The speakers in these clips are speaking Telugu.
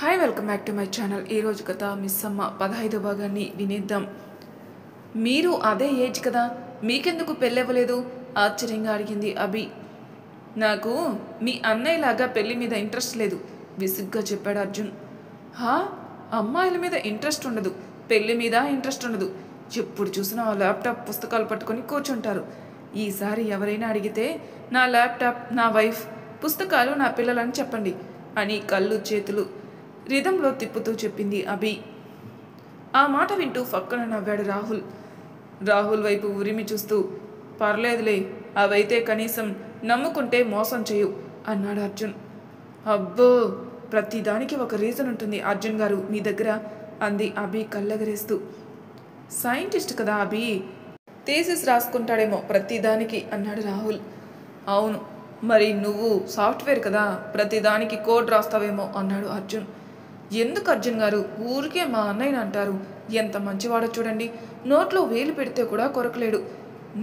Hi welcome back to my channel. ఈరోజు కథ మిస్ అమ్మ 15వ భాగాన్ని వినేద్దాం. మీరు అదే ఏజ్ కదా, మీకెందుకు పెళ్ళవ్వలేదు? ఆశ్చర్యంగా అడిగింది అభి. నాకు మీ అన్నయ్యలాగా పెళ్లి మీద ఇంట్రెస్ట్ లేదు, విసుగ్గా చెప్పాడు అర్జున్. హా, అమ్మాయిల మీద ఇంట్రెస్ట్ ఉండదు, పెళ్లి మీద ఇంట్రెస్ట్ ఉండదు. ఎప్పుడు చూసినా ఆ ల్యాప్టాప్ పుస్తకాలు పట్టుకొని కూర్చుంటారు. ఈసారి ఎవరైనా అడిగితే నా ల్యాప్టాప్ నా వైఫ్, పుస్తకాలు నా పిల్లలని చెప్పండి అని కళ్ళు చేతులు రిధంలో తిప్పుతూ చెప్పింది అభి. ఆ మాట వింటూ ఫక్కన నవ్వాడు రాహుల్. రాహుల్ వైపు ఉరిమి చూస్తూ, పర్లేదులే, అవైతే కనీసం నమ్ముకుంటే మోసం చేయు అన్నాడు అర్జున్. అబ్బో, ప్రతిదానికి ఒక రీజన్ ఉంటుంది అర్జున్ గారు మీ దగ్గర, అంది అభి కళ్ళెగరేస్తూ. సైంటిస్ట్ కదా అభి, థీసిస్ రాసుకుంటాడేమో ప్రతిదానికి అన్నాడు రాహుల్. అవును, మరి నువ్వు సాఫ్ట్వేర్ కదా, ప్రతిదానికి కోడ్ రాస్తావేమో అన్నాడు అర్జున్. ఎందుకు అర్జున్ గారు ఊరికే మా అన్నయ్యని అంటారు? ఎంత మంచివాడో చూడండి, నోట్లో వేలు పెడితే కూడా కొరకలేడు.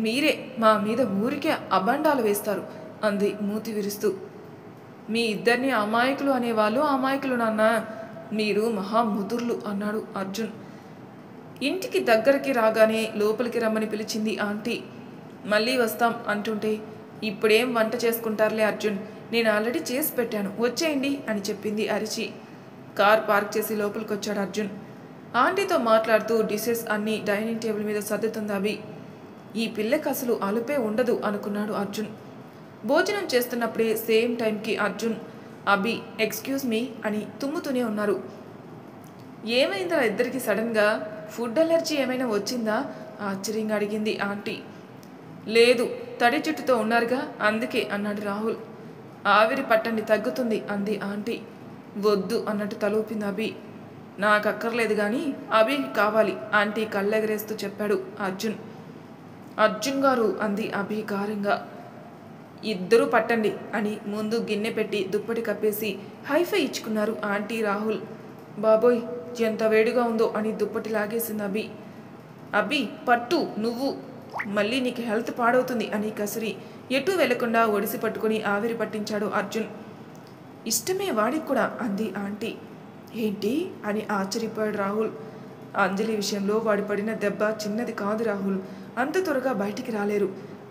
మీరే మా మీద ఊరికే అబండాలు వేస్తారు అంది మూతి విరుస్తూ. మీ ఇద్దరిని అమాయకులు అనేవాళ్ళు అమాయకులు నాన్న, మీరు మహాముదుర్లు అన్నాడు అర్జున్. ఇంటికి దగ్గరికి రాగానే లోపలికి రమ్మని పిలిచింది ఆంటీ. మళ్ళీ వస్తాం అంటుంటే, ఇప్పుడేం వంట చేసుకుంటారులే అర్జున్, నేను ఆల్రెడీ చేసి పెట్టాను, వచ్చేయండి అని చెప్పింది అరిచి. కార్ పార్క్ చేసి లోపలికి వచ్చాడు అర్జున్. ఆంటీతో మాట్లాడుతూ డిషెస్ అన్నీ డైనింగ్ టేబుల్ మీద సర్దుతుంది అభి. ఈ పిల్లకి అసలు అలుపే ఉండదు అనుకున్నాడు అర్జున్. భోజనం చేస్తున్నప్పుడే సేమ్ టైంకి అర్జున్, అభి ఎక్స్క్యూజ్ మీ అని తుమ్ముతూనే ఉన్నారు. ఏమైందా ఇద్దరికి సడన్గా? ఫుడ్ అలర్జీ ఏమైనా వచ్చిందా? ఆశ్చర్యంగా అడిగింది ఆంటీ. లేదు, తడి జుట్టుతో ఉన్నారుగా అందుకే అన్నాడు రాహుల్. ఆవిరి పట్టండి తగ్గుతుంది అంది ఆంటీ. వద్దు అన్నట్టు తలూపింది అభి. నాకు అక్కర్లేదు కానీ అభికి కావాలి ఆంటీ కళ్ళెగరేస్తూ చెప్పాడు అర్జున్. అర్జున్ గారు అంది అభి గారంగా. ఇద్దరూ పట్టండి అని ముందు గిన్నె పెట్టి దుప్పటి కప్పేసి హైఫై ఇచ్చుకున్నారు ఆంటీ రాహుల్. బాబోయ్, ఎంత వేడిగా ఉందో అని దుప్పటి లాగేసింది అభి. అభి పట్టు నువ్వు, మళ్ళీ నీకు హెల్త్ పాడవుతుంది అని కసిరి ఎటూ వెళ్లకుండా ఒడిసి పట్టుకుని ఆవిరి పట్టించాడు అర్జున్. ఇష్టమే వాడికి కూడా అంది ఆంటీ. ఏంటి అని ఆశ్చర్యపోయాడు రాహుల్. అంజలి విషయంలో వాడి పడిన దెబ్బ చిన్నది కాదు రాహుల్, అంత త్వరగా బయటికి రాలేరు.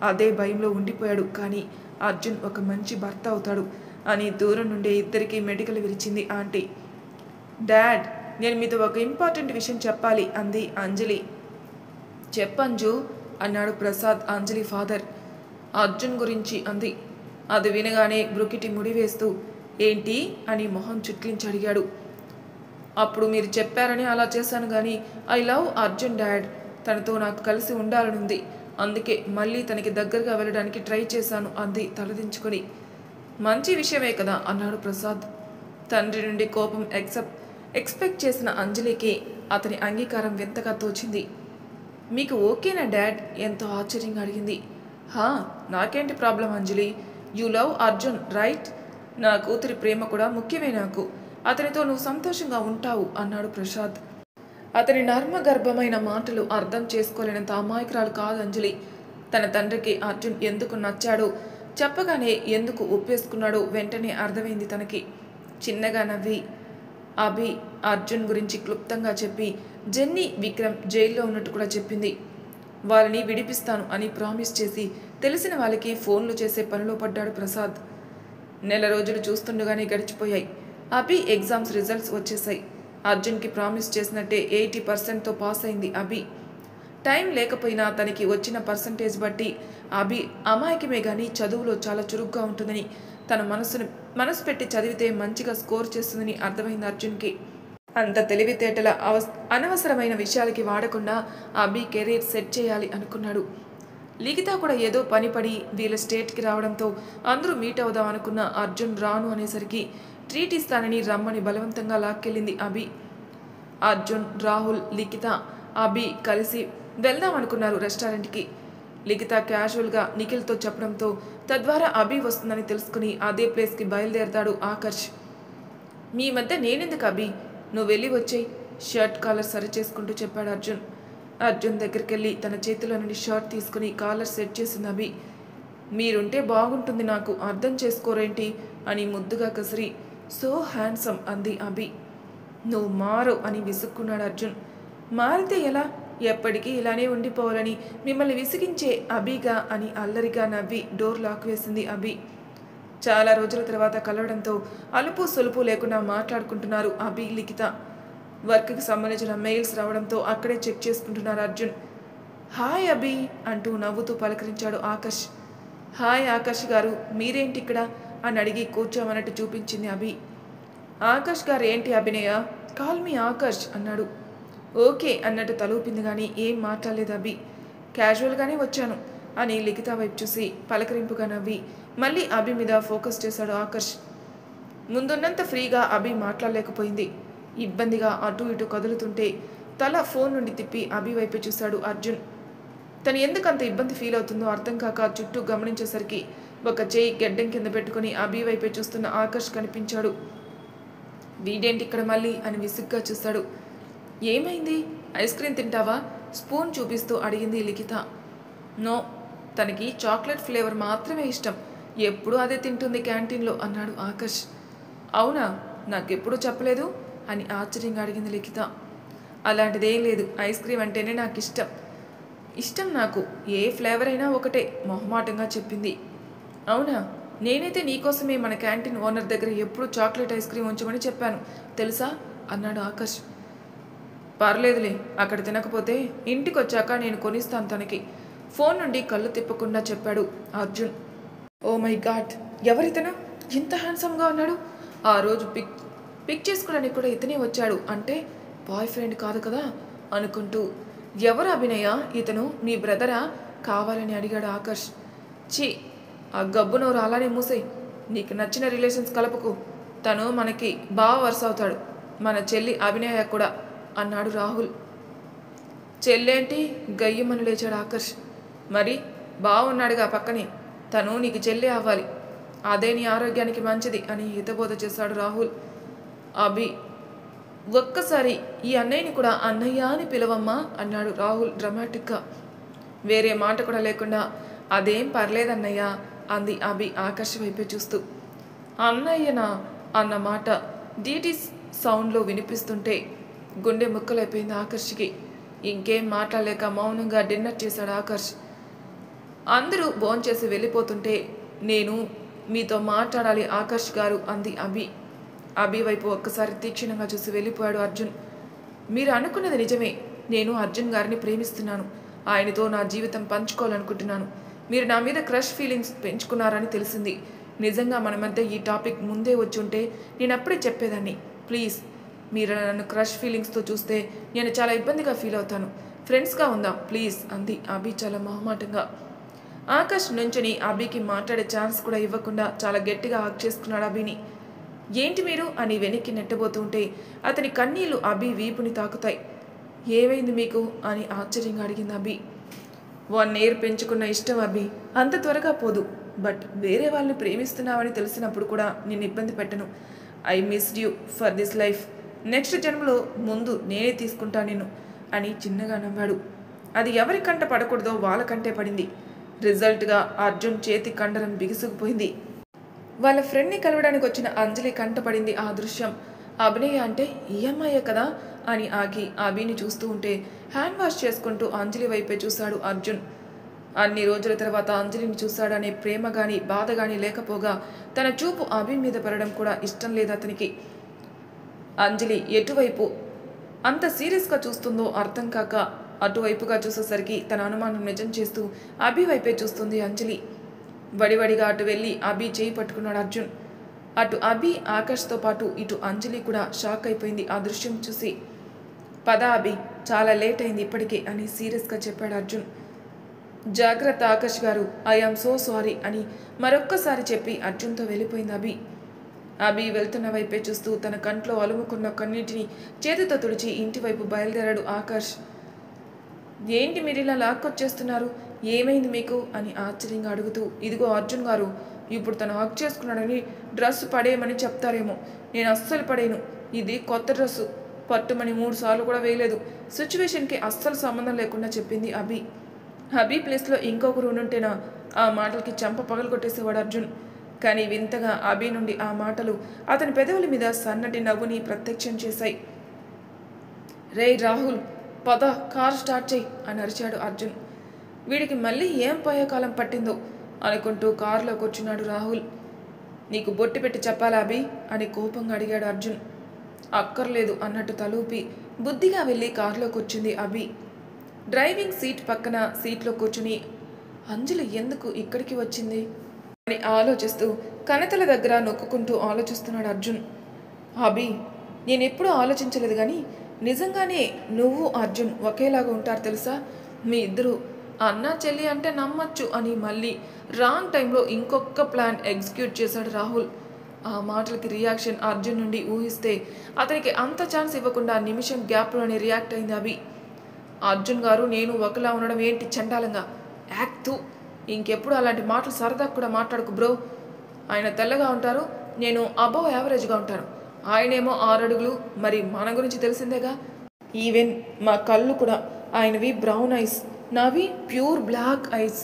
అదే భయంలో ఉండిపోయాడు. కానీ అర్జున్ ఒక మంచి భర్త అవుతాడు అని దూరం నుండే ఇద్దరికీ మెడికల్ విరిచింది ఆంటీ. డాడ్, నేను మీతో ఒక ఇంపార్టెంట్ విషయం చెప్పాలి అంది అంజలి. చెప్పంజు అన్నాడు ప్రసాద్, అంజలి ఫాదర్. అర్జున్ గురించి అంది. అది వినగానే బ్రుకిటి ముడివేస్తూ, ఏంటి అని మొహం చుట్లించి అడిగాడు. అప్పుడు మీరు చెప్పారని అలా చేశాను కానీ ఐ లవ్ అర్జున్ డాడ్, తనతో నాకు కలిసి ఉండాలనుంది, అందుకే మళ్ళీ తనకి దగ్గరగా వెళ్ళడానికి ట్రై చేశాను అంది తలదించుకొని. మంచి విషయమే కదా అన్నాడు ప్రసాద్. తండ్రి నుండి కోపం ఎక్స్పెక్ట్ చేసిన అంజలికి అతని అంగీకారం వింతగా తోచింది. మీకు ఓకేనా డాడ్? ఎంతో ఆశ్చర్యంగా అడిగింది. హా, నాకేంటి problem Anjali, you love Arjun right? నా కూతురి ప్రేమ కూడా ముఖ్యమే నాకు, అతనితో నువ్వు సంతోషంగా ఉంటావు అన్నాడు ప్రసాద్. అతని నర్మగర్భమైన మాటలు అర్థం చేసుకోలేనంత అమాయకురాలు కాదు అంజలి. తన తండ్రికి అర్జున్ ఎందుకు నచ్చాడో చెప్పగానే ఎందుకు ఒప్పేసుకున్నాడో వెంటనే అర్థమైంది తనకి. చిన్నగా నవ్వి అభి అర్జున్ గురించి క్లుప్తంగా చెప్పి జెన్నీ, విక్రమ్ జైల్లో ఉన్నట్టు కూడా చెప్పింది. వాళ్ళని విడిపిస్తాను అని ప్రామిస్ చేసి తెలిసిన వాళ్ళకి ఫోన్లు చేసే పనిలో పడ్డాడు ప్రసాద్. నెల రోజులు చూస్తుండగానే గడిచిపోయాయి. అభి ఎగ్జామ్స్ రిజల్ట్స్ వచ్చేసాయి. అర్జున్కి ప్రామిస్ చేసినట్టే 80%తో పాస్ అయింది అభి. టైం లేకపోయినా తనకి వచ్చిన పర్సంటేజ్ బట్టి అభి అమాయకమే కానీ చదువులో చాలా చురుగ్గా ఉంటుందని, తన మనసు పెట్టి చదివితే మంచిగా స్కోర్ చేస్తుందని అర్థమైంది అర్జున్కి. అంత తెలివితేటల అనవసరమైన విషయాలకి వాడకుండా అభి కెరీర్ సెట్ చేయాలి అనుకున్నాడు. లిఖిత కూడా ఏదో పని పడి వీళ్ళ స్టేట్కి రావడంతో అందరూ మీట్ అవుదాం అనుకున్న అర్జున్ రాను అనేసరికి ట్రీట్ ఇస్తానని రమ్మని బలవంతంగా లాక్కెళ్ళింది అభి. అర్జున్, రాహుల్, లిఖిత, అభి కలిసి వెళ్దాం అనుకున్నారు రెస్టారెంట్కి. లిఖిత క్యాజువల్గా నిఖిల్తో చెప్పడంతో తద్వారా అభి వస్తుందని తెలుసుకుని అదే ప్లేస్కి బయలుదేరతాడు ఆకర్ష్. మీ మధ్య నేనెందుకు అభి, నువ్వు వెళ్ళి వచ్చేయి, షర్ట్ కాలర్ సరి చేసుకుంటూ చెప్పాడు అర్జున్. అర్జున్ దగ్గరికి వెళ్ళి తన చేతిలో నుండి షర్ట్ తీసుకుని కాలర్ సెట్ చేసింది అభి. మీరుంటే బాగుంటుంది, నాకు అర్థం చేసుకోరేంటి అని ముద్దుగా కసిరి సో హ్యాండ్సమ్ అంది అభి. నువ్వు మారు అని విసుక్కున్నాడు అర్జున్. మారితే ఎలా? ఎప్పటికీ ఇలానే ఉండిపోవాలని మిమ్మల్ని విసిగించే అభిగా అని అల్లరిగా నవ్వి డోర్ లాక్ వేసింది అభి. చాలా రోజుల తర్వాత కలవడంతో అలుపు సొలుపు లేకుండా మాట్లాడుకుంటున్నారు అభి లిఖిత. వర్క్కి సంబంధించిన మెయిల్స్ రావడంతో అక్కడే చెక్ చేసుకుంటున్నారు అర్జున్. హాయ్ అభి అంటూ నవ్వుతూ పలకరించాడు ఆకాష్. హాయ్ ఆకాష్ గారు, మీరేంటి ఇక్కడ అని అడిగి కూర్చోమన్నట్టు చూపించింది అభి. ఆకాష్ గారు ఏంటి అభినయ, కాల్ మీ ఆకాష్ అన్నాడు. ఓకే అన్నట్టు తలూపింది కానీ ఏం మాట్లాడలేదు అభి. క్యాజువల్గానే వచ్చాను అని లిఖిత వైపు చూసి పలకరింపుగా నవ్వి మళ్ళీ అభి మీద ఫోకస్ చేశాడు ఆకాష్. ముందున్నంత ఫ్రీగా అభి మాట్లాడలేకపోయింది. ఇబ్బందిగా అటు ఇటు కదులుతుంటే తల ఫోన్ నుండి తిప్పి అభి వైపే చూశాడు అర్జున్. తను ఎందుకంత ఇబ్బంది ఫీల్ అవుతుందో అర్థం కాక చుట్టూ గమనించేసరికి ఒక చేయి గెడ్డం కింద పెట్టుకుని అభి వైపే చూస్తున్న ఆకాష్ కనిపించాడు. వీడేంటి ఇక్కడ మళ్ళీ అని విసుగ్గా చూశాడు. ఏమైంది, ఐస్ క్రీమ్ తింటావా స్పూన్ చూపిస్తూ అడిగింది లిఖిత. నో, తనకి చాక్లెట్ ఫ్లేవర్ మాత్రమే ఇష్టం, ఎప్పుడూ అదే తింటుంది క్యాంటీన్లో అన్నాడు ఆకాష్. అవునా, నాకెప్పుడూ చెప్పలేదు అని ఆశ్చర్యంగా అడిగింది లిఖిత. అలాంటిదేం లేదు, ఐస్ క్రీమ్ అంటేనే నాకు ఇష్టం నాకు ఏ ఫ్లేవర్ అయినా ఒకటే మొహమాటంగా చెప్పింది. అవునా, నేనైతే నీకోసమే మన క్యాంటీన్ ఓనర్ దగ్గర ఎప్పుడూ చాక్లెట్ ఐస్ క్రీమ్ ఉంచమని చెప్పాను తెలుసా అన్నాడు ఆకాష్. పర్లేదులే, అక్కడ తినకపోతే ఇంటికి వచ్చాక నేను కొనిస్తాను తనకి ఫోన్ నుండి కళ్ళు తిప్పకుండా చెప్పాడు అర్జున్. ఓ మై గాడ్, ఎవరితను ఇంత హ్యాండ్సమ్గా ఉన్నాడు? ఆ రోజు పిక్ చేసుకోవడానికి కూడా ఇతనే వచ్చాడు అంటే బాయ్ ఫ్రెండ్ కాదు కదా అనుకుంటూ, ఎవరు అభినయ, ఇతను నీ బ్రదరా కావాలని అడిగాడు ఆకాష్. ఛీ, ఆ గబ్బు నోరు అలానే మూసేయి, నీకు నచ్చిన రిలేషన్స్ కలపకు, తను మనకి బాగా వరుస అవుతాడు, మన చెల్లి అభినయ కూడా అన్నాడు రాహుల్. చెల్లేంటి గయ్యమని లేచాడు ఆకాష్. మరి బాగున్నాడుగా పక్కనే, తను నీకు చెల్లి అవ్వాలి, అదే నీ ఆరోగ్యానికి మంచిది అని హితబోధ చేశాడు రాహుల్. అభి, ఒక్కసారి ఈ అన్నయ్యని కూడా అన్నయ్య అని పిలవమ్మా అన్నాడు రాహుల్ డ్రమాటిక్గా. వేరే మాట కూడా లేకుండా అదేం పర్లేదన్నయ్య అంది అభి ఆకాష్ వైపే చూస్తూ. అన్నయ్యనా అన్న మాట డీటీ సౌండ్లో వినిపిస్తుంటే గుండె ముక్కలైపోయింది ఆకర్ష్కి. ఇంకేం మాట్లాడలేక మౌనంగా డిన్నర్ చేశాడు ఆకర్ష్. అందరూ భోంచేసి వెళ్ళిపోతుంటే నేను మీతో మాట్లాడాలి ఆకర్ష్ గారు అంది అభి. అభి వైపు ఒక్కసారి తీక్షణంగా చూసి వెళ్ళిపోయాడు అర్జున్. మీరు అనుకున్నది నిజమే, నేను అర్జున్ గారిని ప్రేమిస్తున్నాను, ఆయనతో నా జీవితం పంచుకోవాలనుకుంటున్నాను. మీరు నా మీద క్రష్ ఫీలింగ్స్ పెంచుకున్నారని తెలిసింది. నిజంగా మన మధ్య ఈ టాపిక్ ముందే వచ్చి ఉంటే నేను అప్పుడే చెప్పేదాన్ని. ప్లీజ్, మీరు నన్ను క్రష్ ఫీలింగ్స్తో చూస్తే నేను చాలా ఇబ్బందిగా ఫీల్ అవుతాను, ఫ్రెండ్స్గా ఉందాం ప్లీజ్ అంది అభి చాలా మొహమాటంగా. ఆకాష్ నుంచుని అభికి మాట్లాడే ఛాన్స్ కూడా ఇవ్వకుండా చాలా గట్టిగా హక్ చేసుకున్నాడు అభిని. ఏంటి మీరు అని వెనక్కి నెట్టబోతుంటే అతని కన్నీళ్లు అభి వీపుని తాకుతాయి. ఏమైంది మీకు అని ఆశ్చర్యంగా అడిగింది అభి. 1 year పెంచుకున్న ఇష్టం అభి అంత త్వరగా పోదు, బట్ వేరే వాళ్ళని ప్రేమిస్తున్నావని తెలిసినప్పుడు కూడా నేను ఇబ్బంది పెట్టను. I missed you for this life, next జన్మలో ముందు నేనే తీసుకుంటా నేను అని చిన్నగా నవ్వాడు. అది ఎవరి కంట పడకూడదో వాళ్ళకంటే పడింది. రిజల్ట్గా అర్జున్ చేతి కండరం బిగుసుకుపోయింది. వాళ్ళ ఫ్రెండ్ని కలవడానికి వచ్చిన అంజలి కంటపడింది ఆ దృశ్యం. అభినయ అంటే ఈ అమ్మాయే కదా అని ఆగి అభిని చూస్తూ ఉంటే హ్యాండ్ వాష్ చేసుకుంటూ అంజలి వైపే చూశాడు అర్జున్. అన్ని రోజుల తర్వాత అంజలిని చూశాడనే ప్రేమ కానీ బాధ కానీ లేకపోగా తన చూపు అభి మీద పడడం కూడా ఇష్టం లేదు అతనికి. అంజలి ఎటువైపు అంత సీరియస్గా చూస్తుందో అర్థం కాక అటువైపుగా చూసేసరికి తన అనుమానం నిజం చేస్తూ అభి వైపే చూస్తుంది అంజలి. వడివడిగా అటు వెళ్ళి అభి చేయి పట్టుకున్నాడు అర్జున్. అటు అభి ఆకాష్తో పాటు ఇటు అంజలి కూడా షాక్ అయిపోయింది ఆ దృశ్యం చూసి. పద అభి, చాలా లేట్ అయింది ఇప్పటికే అని సీరియస్గా చెప్పాడు అర్జున్. జాగ్రత్త ఆకాష్ గారు, ఐఆమ్ సో సారీ అని మరొక్కసారి చెప్పి అర్జున్తో వెళ్ళిపోయింది అభి. అభి వెళ్తున్న వైపే చూస్తూ తన కంట్లో అలుముకున్న కన్నీటిని చేతితో తుడిచి ఇంటి వైపు బయలుదేరాడు ఆకాష్. ఏంటి మీరు ఇలా లాక్కొచ్చేస్తున్నారు, ఏమైంది మీకు అని ఆశ్చర్యంగా అడుగుతూ, ఇదిగో అర్జున్ గారు, ఇప్పుడు తను హక్ చేసుకున్నాడని డ్రెస్ పడేయమని చెప్తారేమో, నేను అస్సలు పడేయను, ఇది కొత్త డ్రెస్సు, పట్టుమని 3 సార్లు కూడా వేయలేదు, సిచ్యువేషన్కి అస్సలు సంబంధం లేకుండా చెప్పింది అభి. అభి ప్లేస్లో ఇంకొకరు ఉండుంటేనా ఆ మాటలకి చెంప పగలు కొట్టేసేవాడు అర్జున్. కానీ వింతగా అభి నుండి ఆ మాటలు అతని పెదవుల మీద సన్నటి నవ్వుని ప్రత్యక్షం చేశాయి. రే రాహుల్, పద, కార్ స్టార్ట్ చేయి అని అరిచాడు అర్జున్. వీడికి మళ్ళీ ఏం పోయే కాలం పట్టిందో అనుకుంటూ కారులో కూర్చున్నాడు రాహుల్. నీకు బొట్టి పెట్టి చెప్పాలా అభి అని కోపంగా అడిగాడు అర్జున్. అక్కర్లేదు అన్నట్టు తలూపి బుద్ధిగా వెళ్ళి కారులో కూర్చుంది అభి. డ్రైవింగ్ సీట్ పక్కన సీట్లో కూర్చుని అంజలి ఎందుకు ఇక్కడికి వచ్చింది అని ఆలోచిస్తూ కణతల దగ్గర నొక్కుంటూ ఆలోచిస్తున్నాడు అర్జున్. అభి, నేనెప్పుడూ ఆలోచించలేదు కానీ నిజంగానే నువ్వు అర్జున్ ఒకేలాగా ఉంటారు తెలుసా. మీ ఇద్దరు అన్న చెల్లి అంటే నమ్మచ్చు అని మళ్ళీ రాంగ్ టైంలో ఇంకొక ప్లాన్ ఎగ్జిక్యూట్ చేశాడు రాహుల్. ఆ మాటలకి రియాక్షన్ అర్జున్ నుండి ఊహిస్తే అతనికి అంత ఛాన్స్ ఇవ్వకుండా నిమిషం గ్యాప్లోనే రియాక్ట్ అయింది అభి. అర్జున్ గారు, నేను ఒకలా ఉండడం ఏంటి చండాలంగా యాక్తూ, ఇంకెప్పుడు అలాంటి మాటలు సరదా కూడా మాట్లాడుకు బ్రో. ఆయన తెల్లగా ఉంటారు, నేను అబవ్ యావరేజ్గా ఉంటాను. ఆయనేమో 6 అడుగులు, మరి మన గురించి తెలిసిందేగా. ఈవెన్ మా కళ్ళు కూడా ఆయనవి బ్రౌన్ ఐస్, నావి ప్యూర్ బ్లాక్ ఐస్.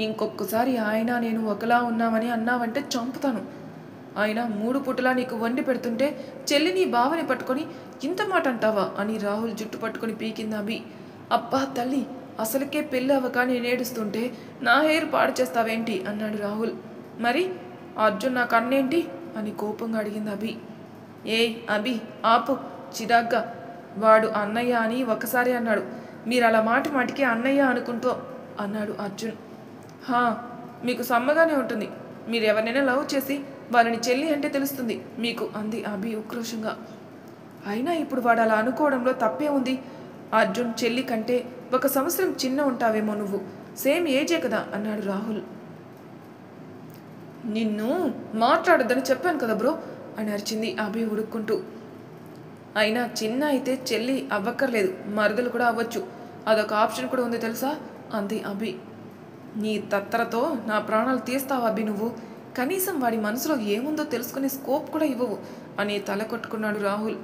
ఇంకొకసారి ఆయన నేను ఒకలా ఉన్నామని అన్నావంటే చంపుతాను. ఆయన 3 పూటలా నీకు వండి పెడుతుంటే చెల్లిని బావని పట్టుకొని ఇంత మాట అంటావా అని రాహుల్ జుట్టు పట్టుకొని పీకింది అభి. అబ్బా తల్లి, అసలుకే పెళ్ళి అవ్వక నేను ఏడుస్తుంటే నా హెయిర్ పాడు చేస్తావేంటి అన్నాడు రాహుల్. మరి అర్జున్ నాకు అన్నేంటి అని కోపంగా అడిగింది అభి. ఏయ్ అభి, ఆపు చిరాగ్గా. వాడు అన్నయ్య అని ఒకసారి అన్నాడు, మీరు అలా మాటి మాటికి అన్నయ్య అనుకుంటూ అన్నాడు అర్జున్. హా, మీకు సమ్మగానే ఉంటుంది. మీరు ఎవరినైనా లవ్ చేసి వాళ్ళని చెల్లి అంటే తెలుస్తుంది మీకు అంది అభి ఉక్రోషంగా. అయినా ఇప్పుడు వాడు అలా అనుకోవడంలో తప్పే ఉంది. అర్జున్ చెల్లి కంటే 1 సంవత్సరం చిన్న ఉంటావేమో నువ్వు, సేమ్ ఏజే కదా అన్నాడు రాహుల్. నిన్ను మాట్లాడొద్దని చెప్పాను కదా బ్రో అని అరిచింది అభి ఉడుక్కుంటూ. అయినా చిన్న అయితే చెల్లి అవ్వక్కర్లేదు, మరదలు కూడా అవ్వచ్చు, అదొక ఆప్షన్ కూడా ఉంది తెలుసా అంది అభి. నీ తత్తరతో నా ప్రాణాలు తీస్తావు అభి నువ్వు. కనీసం వాడి మనసులో ఏముందో తెలుసుకునే స్కోప్ కూడా ఇవ్వవు అని తల కొట్టుకున్నాడు రాహుల్.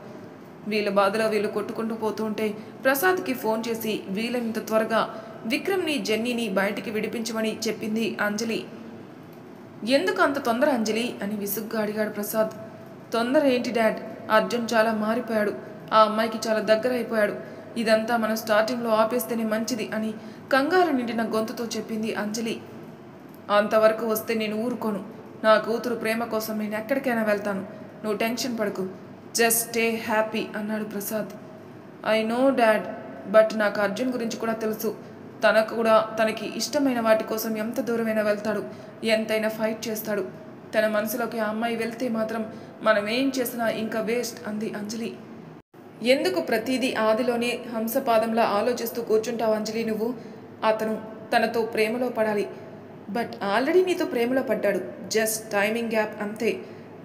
వీళ్ళ బాధలో వీళ్ళు కొట్టుకుంటూ పోతుంటే ప్రసాద్కి ఫోన్ చేసి వీలైనంత త్వరగా విక్రమ్ని జెన్నీని బయటికి విడిపించమని చెప్పింది అంజలి. ఎందుకు అంత తొందర అంజలి అని విసుగ్గా అడిగాడు ప్రసాద్. తొందర ఏంటి డాడ్, అర్జున్ చాలా మారిపోయాడు, ఆ అమ్మాయికి చాలా దగ్గర అయిపోయాడు. ఇదంతా మనం స్టార్టింగ్లో ఆపేస్తేనే మంచిది అని కంగారు నిండిన గొంతుతో చెప్పింది అంజలి. అంతవరకు వస్తే నేను ఊరుకోను. నా కూతురు ప్రేమ కోసం నేను ఎక్కడికైనా వెళ్తాను, నువ్వు టెన్షన్ పడకు, జస్ట్ స్టే హ్యాపీ అన్నాడు Prasad. I know dad, but నాకు అర్జున్ గురించి కూడా తెలుసు. తనకు కూడా తనకి ఇష్టమైన వాటి కోసం ఎంత దూరమైనా వెళ్తాడు, ఎంతైనా ఫైట్ చేస్తాడు. తన మనసులోకి ఆ అమ్మాయి వెళ్తే మాత్రం మనం ఏం చేసినా ఇంకా వేస్ట్ అంది అంజలి. ఎందుకు ప్రతిదీ ఆదిలోనే హంసపాదంలా ఆలోచిస్తూ కూర్చుంటావు అంజలి నువ్వు. అతను తనతో ప్రేమలో పడాలి, బట్ ఆల్రెడీ నీతో ప్రేమలో పడ్డాడు, జస్ట్ టైమింగ్ గ్యాప్ అంతే.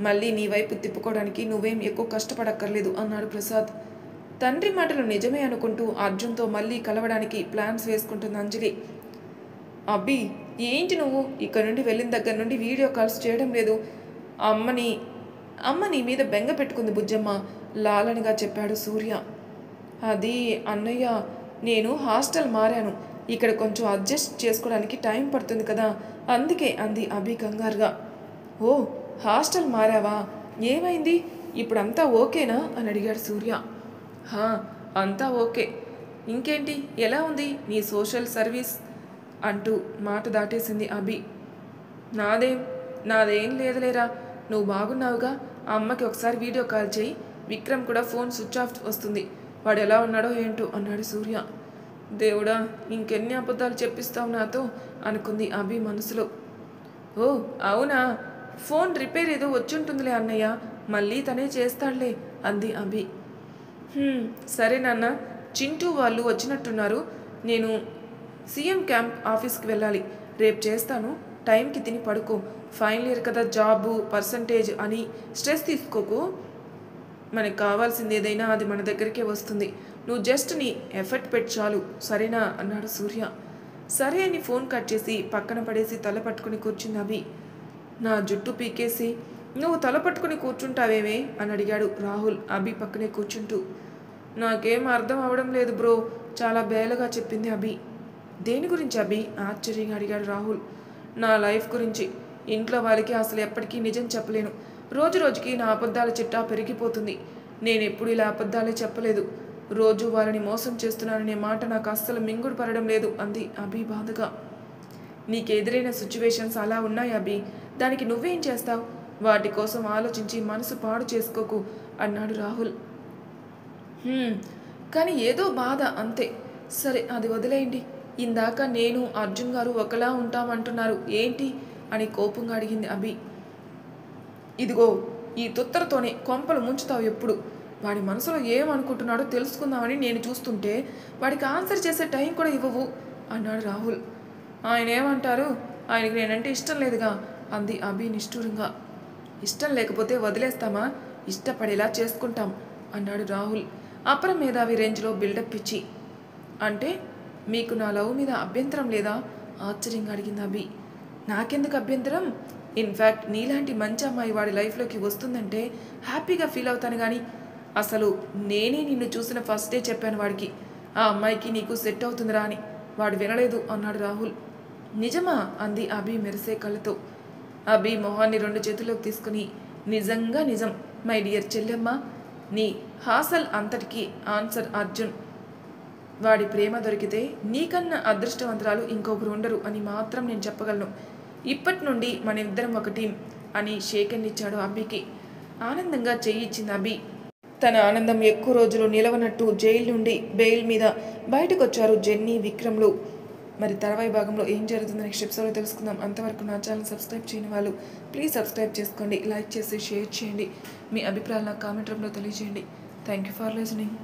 మళ్ళీ నీ వైపు తిప్పుకోవడానికి నువ్వేం ఎక్కువ కష్టపడక్కర్లేదు అన్నాడు ప్రసాద్. తండ్రి మాటలు నిజమే అనుకుంటూ అర్జున్తో మళ్ళీ కలవడానికి ప్లాన్స్ వేసుకుంటుంది అంజలి. అబ్బి, ఏంటి నువ్వు ఇక్కడ నుండి వెళ్ళిన దగ్గర నుండి వీడియో కాల్స్ చేయడం లేదు. అమ్మ నీ మీద బెంగ పెట్టుకుంది బుజ్జమ్మ లాలనగా చెప్పాడు సూర్య. అది అన్నయ్య, నేను హాస్టల్ మారాను, ఇక్కడ కొంచెం అడ్జస్ట్ చేసుకోవడానికి టైం పడుతుంది కదా, అందుకే అంది అభి కంగారుగా. ఓ, హాస్టల్ మారావా, ఏమైంది, ఇప్పుడంతా ఓకేనా అని అడిగాడు సూర్య. హా, అంతా ఓకే. ఇంకేంటి, ఎలా ఉంది నీ సోషల్ సర్వీస్ అంటూ మాట దాటేసింది అభి. నాదేం లేదులేరా, నువ్వు బాగున్నావుగా. అమ్మకి ఒకసారి వీడియో కాల్ చేయి, విక్రమ్ కూడా ఫోన్ స్విచ్ ఆఫ్ వస్తుంది, వాడు ఎలా ఉన్నాడో ఏంటో అన్నాడు సూర్య. దేవుడా, ఇంకెన్ని అబద్ధాలు చెప్పిస్తావు నాతో అనుకుంది అభి మనసులో. ఓ అవునా, ఫోన్ రిపేర్ ఏదో వచ్చుంటుందిలే అన్నయ్య, మళ్ళీ తనే చేస్తాడులే అంది అభి. సరే నాన్న, చింటూ వాళ్ళు వచ్చినట్టున్నారు, నేను సీఎం క్యాంప్ ఆఫీస్కి వెళ్ళాలి, రేపు చేస్తాను, టైంకి తిని పడుకో. ఫైనల్ ఇయర్ కదా, జాబు పర్సంటేజ్ అని స్ట్రెస్ తీసుకోకు, మనకు కావాల్సింది ఏదైనా అది మన దగ్గరికే వస్తుంది, నువ్వు జస్ట్ నీ ఎఫర్ట్ పెట్టి చాలు, సరేనా అన్నాడు సూర్య. సరే అని ఫోన్ కట్ చేసి పక్కన పడేసి తల పట్టుకుని కూర్చుంది అభి. నా జుట్టు పీకేసి నువ్వు తల పట్టుకుని కూర్చుంటావేమే అని అడిగాడు రాహుల్ అభి పక్కనే కూర్చుంటూ. నాకేం అర్థం అవడం లేదు బ్రో, చాలా బేలగా చెప్పింది అభి. దేని గురించి అభి ఆశ్చర్యంగా అడిగాడు రాహుల్. నా లైఫ్ గురించి. ఇంట్లో వాళ్ళకి అసలు ఎప్పటికీ నిజం చెప్పలేను. రోజు రోజుకి నా అబద్ధాల చిట్టా పెరిగిపోతుంది. నేను ఎప్పుడు ఇలా అబద్ధాలే చెప్పలేదు. రోజు వాళ్ళని మోసం చేస్తున్నాననే మాట నాకు అస్సలు మింగుడు పడడం లేదు అంది అభి బాధగా. నీకు ఎదురైన సిచ్యువేషన్స్ అలా ఉన్నాయి అభి. దానికి నువ్వేం చేస్తావు? వాటి కోసం ఆలోచించి మనసు పాడు చేసుకోకు అన్నాడు రాహుల్. కానీ ఏదో బాధ అంతే. సరే అది వదిలేయండి. ఇందాక నేను అర్జున్ గారు ఒకలా ఉంటామంటున్నారు ఏంటి అని కోపంగా అడిగింది అభి. ఇదిగో ఈ తుత్తరతోనే కొంపలు ముంచుతావు ఎప్పుడు. వాడి మనసులో ఏమనుకుంటున్నాడో తెలుసుకుందామని నేను చూస్తుంటే వాడికి ఆన్సర్ చేసే టైం కూడా ఇవ్వవు అన్నాడు రాహుల్. ఆయన ఏమంటారు? ఆయనకి నేనంటే ఇష్టం లేదుగా అంది అభి నిష్ఠూరంగా. ఇష్టం లేకపోతే వదిలేస్తామా? ఇష్టపడేలా చేసుకుంటాం అన్నాడు రాహుల్ అపర మేధావి రేంజ్లో బిల్డప్ ఇచ్చి. అంటే మీకు నా లవ్ మీద అభ్యంతరం లేదా? ఆశ్చర్యంగా అడిగింది అభి. నాకెందుకు అభ్యంతరం? ఇన్ఫ్యాక్ట్ నీలాంటి మంచి అమ్మాయి వాడి లైఫ్లోకి వస్తుందంటే హ్యాపీగా ఫీల్ అవుతాను. కానీ అసలు నేనే నిన్ను చూసిన ఫస్ట్ డే చెప్పాను వాడికి, ఆ అమ్మాయికి నీకు సెట్ అవుతుందిరా అని. వాడు వినలేదు అన్నాడు రాహుల్. నిజమా అంది అభి మెరిసే కళ్ళతో. అభి మొహాన్ని 2 చేతుల్లోకి తీసుకుని, నిజంగా నిజం మై డియర్ చెల్లెమ్మ. నీ హాసల్ అంతటికీ ఆన్సర్ అర్జున్. వాడి ప్రేమ దొరికితే నీకన్నా అదృష్టవంతరాలు ఇంకొకరు ఉండరు అని మాత్రం నేను చెప్పగలను. ఇప్పటి నుండి మన ఇద్దరం ఒక టీం అని షేకెన్ ఇచ్చాడు అభికి. ఆనందంగా చెయ్యిచ్చింది అభి. తన ఆనందం ఎక్కువ రోజులు నిలవనట్టు జైలు నుండి బెయిల్ మీద బయటకు వచ్చారు జెన్నీ, విక్రమ్లు. మరి తర్వాయి భాగంలో ఏం జరుగుతుందో నెక్స్ట్ ఎపిసోడ్లో తెలుసుకుందాం. అంతవరకు నా ఛానల్ సబ్స్క్రైబ్ చేయని వాళ్ళు ప్లీజ్ సబ్స్క్రైబ్ చేసుకోండి, లైక్ చేసి షేర్ చేయండి, మీ అభిప్రాయాలు నాకు కామెంట్ రూపంలో తెలియజేయండి. Thank you for listening.